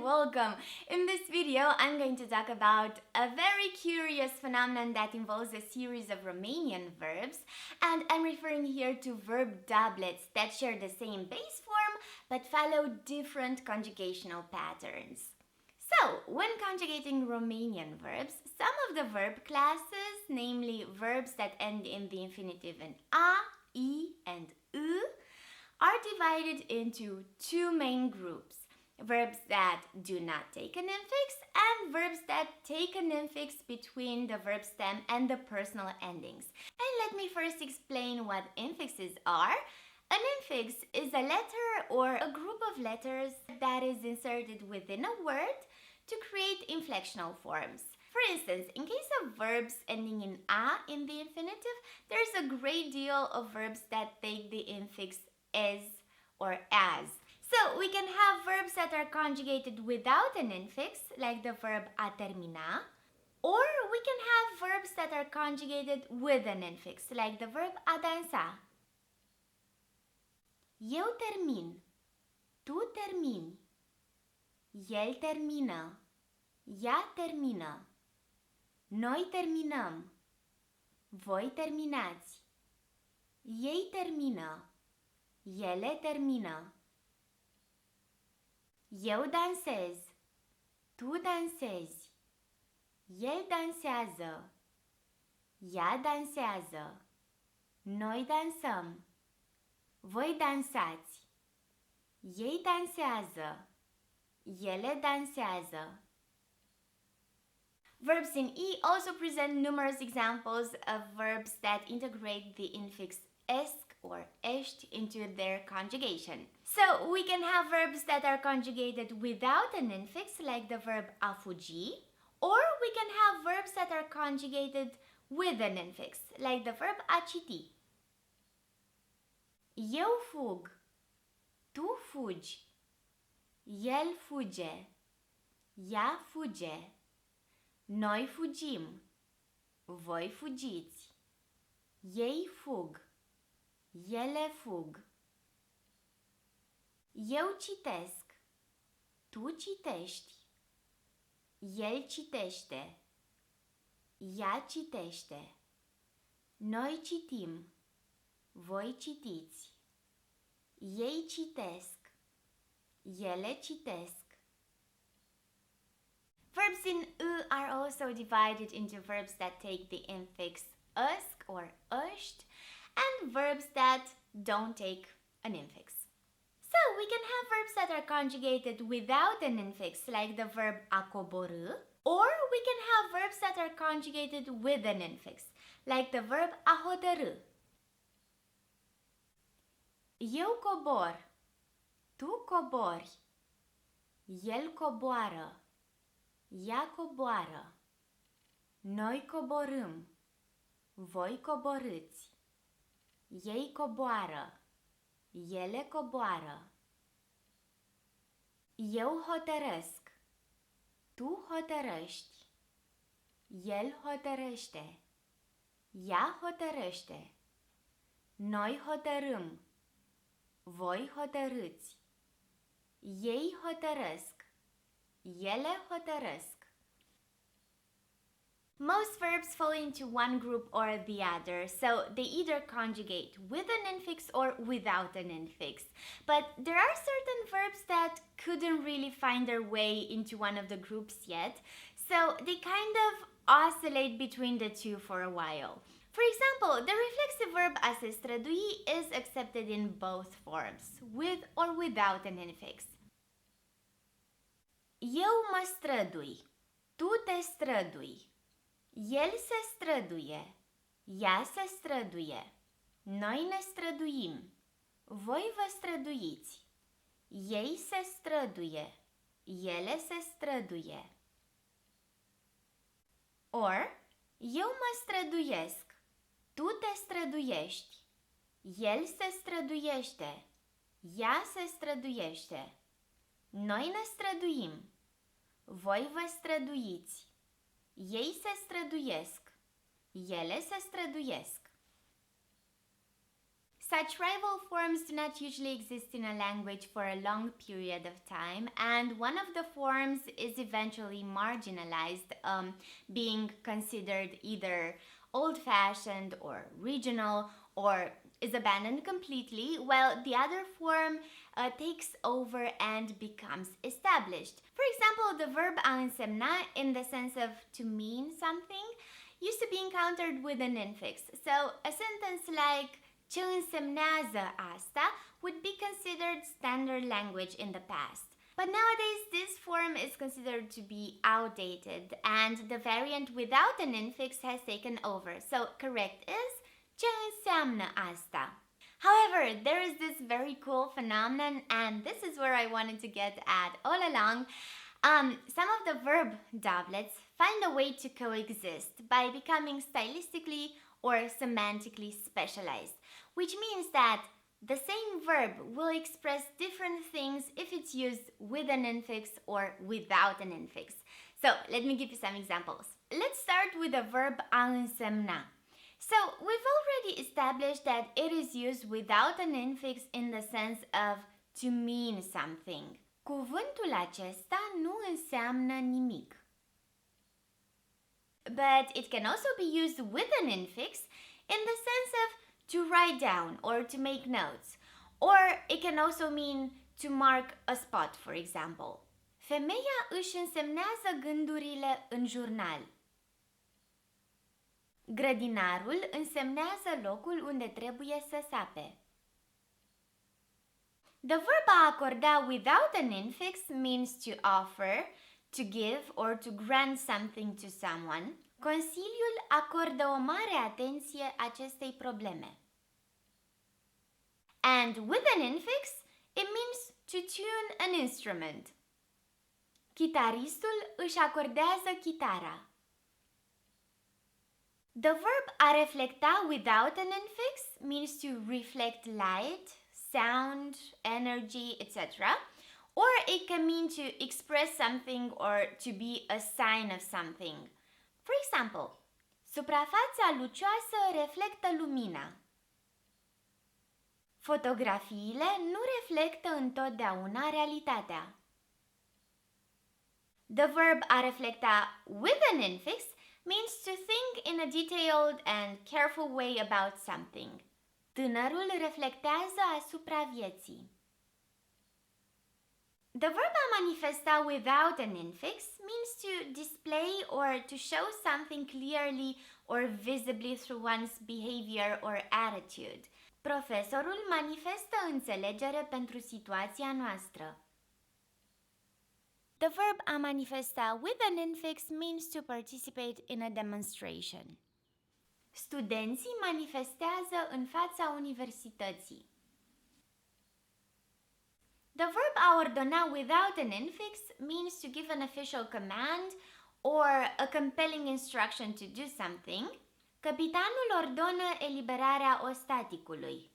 and welcome! In this video, I'm going to talk about a very curious phenomenon that involves a series of Romanian verbs, and I'm referring here to verb doublets that share the same base form but follow different conjugational patterns. So, when conjugating Romanian verbs, some of the verb classes, namely verbs that end in the infinitive in a, I, and u, are divided into two main groups: verbs that do not take an infix and verbs that take an infix between the verb stem and the personal endings. And let me first explain what infixes are. An infix is a letter or a group of letters that is inserted within a word to create inflectional forms. For instance, in case of verbs ending in a in the infinitive, there's a great deal of verbs that take the infix is or as. So we can have verbs that are conjugated without an infix, like the verb a termina, or we can have verbs that are conjugated with an infix, like the verb a dansa. Eu termin, tu termini, el termină, ea termină, noi terminăm, voi terminați, ei termină, ele termină. Eu dansez, tu dansezi, el dansează, ea dansează, noi dansăm, voi dansați, ei dansează, ele dansează. Verbs in E also present numerous examples of verbs that integrate the infix esc or ești into their conjugation. So we can have verbs that are conjugated without an infix, like the verb a fugi, or we can have verbs that are conjugated with an infix, like the verb a citi. Eu fug, tu fugi, el fuge, ea fuge, noi fugim, voi fugiți, ei fug, ele fug. Eu citesc, tu citești, el citește, ea citește, noi citim, voi citiți, ei citesc, ele citesc. Verbs in U are also divided into verbs that take the infix ăsc or ăști and verbs that don't take an infix. So we can have verbs that are conjugated without an infix, like the verb a coborî, or we can have verbs that are conjugated with an infix, like the verb a hotărî. Eu cobor, tu cobori, el coboară, ea coboară, noi coborâm, voi coborâți, ei coboară, ele coboară. Eu hotărăsc, tu hotărăști, el hotărăște, ea hotărăște, noi hotărâm, voi hotărâți, ei hotărăsc, ele hotărăsc. Most verbs fall into one group or the other, so they either conjugate with an infix or without an infix. But there are certain verbs that couldn't really find their way into one of the groups yet, so they kind of oscillate between the two for a while. For example, the reflexive verb a se strădui is accepted in both forms, with or without an infix. Eu mă strădui, tu te strădui, el se străduie, ea se străduie, noi ne străduim, voi vă străduiți, ei se străduie, ele se străduie. Or, eu mă străduiesc, tu te străduiești, el se străduiește, ea se străduiește, noi ne străduim, voi vă străduiți, ei se străduiesc, ele se străduiesc. Such rival forms do not usually exist in a language for a long period of time, and one of the forms is eventually marginalized, being considered either old-fashioned or regional, or is abandoned completely, while the other form takes over and becomes established. For example, the verb a însemna, in the sense of to mean something, used to be encountered with an infix. So a sentence like ce însemnează asta would be considered standard language in the past. But nowadays this form is considered to be outdated and the variant without an infix has taken over. So correct is ce înseamnă asta. However, there is this very cool phenomenon, and this is where I wanted to get at all along. Some of the verb doublets find a way to coexist by becoming stylistically or semantically specialized, which means that the same verb will express different things if it's used with an infix or without an infix. So let me give you some examples. Let's start with the verb a însemna. So we've already established that it is used without an infix in the sense of to mean something. Cuvântul acesta nu înseamnă nimic. But it can also be used with an infix in the sense of to write down or to make notes. Or it can also mean to mark a spot, for example. Femeia își însemnează gândurile în jurnal. Grădinarul însemnează locul unde trebuie să sape. The verb a acorda without an infix means to offer, to give or to grant something to someone. Consiliul acordă o mare atenție acestei probleme. And with an infix, it means to tune an instrument. Chitaristul își acordează chitara. The verb a reflecta without an infix means to reflect light, sound, energy, etc. Or it can mean to express something or to be a sign of something. For example, suprafața lucioasă reflectă lumina. Fotografiile nu reflectă întotdeauna realitatea. The verb a reflecta with an infix means to think in a detailed and careful way about something. Tânărul reflectează asupra vieții. The verb a manifesta without an infix means to display or to show something clearly or visibly through one's behavior or attitude. Profesorul manifestă înțelegere pentru situația noastră. The verb a manifesta with an infix means to participate in a demonstration. Studenții manifestează în fața universității. The verb a ordona without an infix means to give an official command or a compelling instruction to do something. Capitanul ordonă eliberarea ostaticului.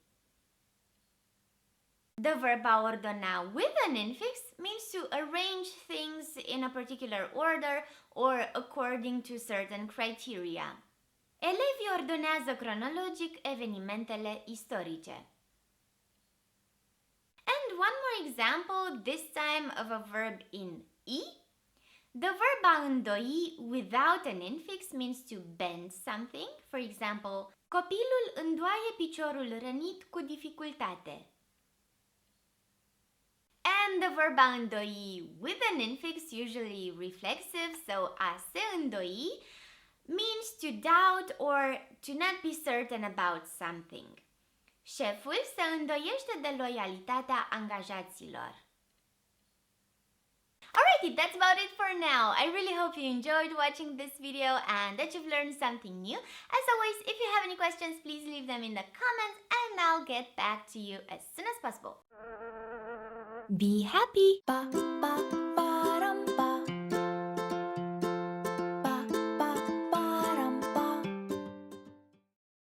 The verb a ordona with an infix means to arrange things in a particular order or according to certain criteria. Elevii ordonează cronologic evenimentele istorice. And one more example, this time of a verb in I. The verb a îndoi without an infix means to bend something. For example, copilul îndoaie piciorul rănit cu dificultate. And the verb a îndoi with an infix, usually reflexive, so a se îndoi, means to doubt or to not be certain about something. Șeful se îndoiește de loialitatea angajaților. Alrighty, that's about it for now. I really hope you enjoyed watching this video and that you've learned something new. As always, if you have any questions, please leave them in the comments and I'll get back to you as soon as possible. Be happy! Ba, ba, ba, rum, ba.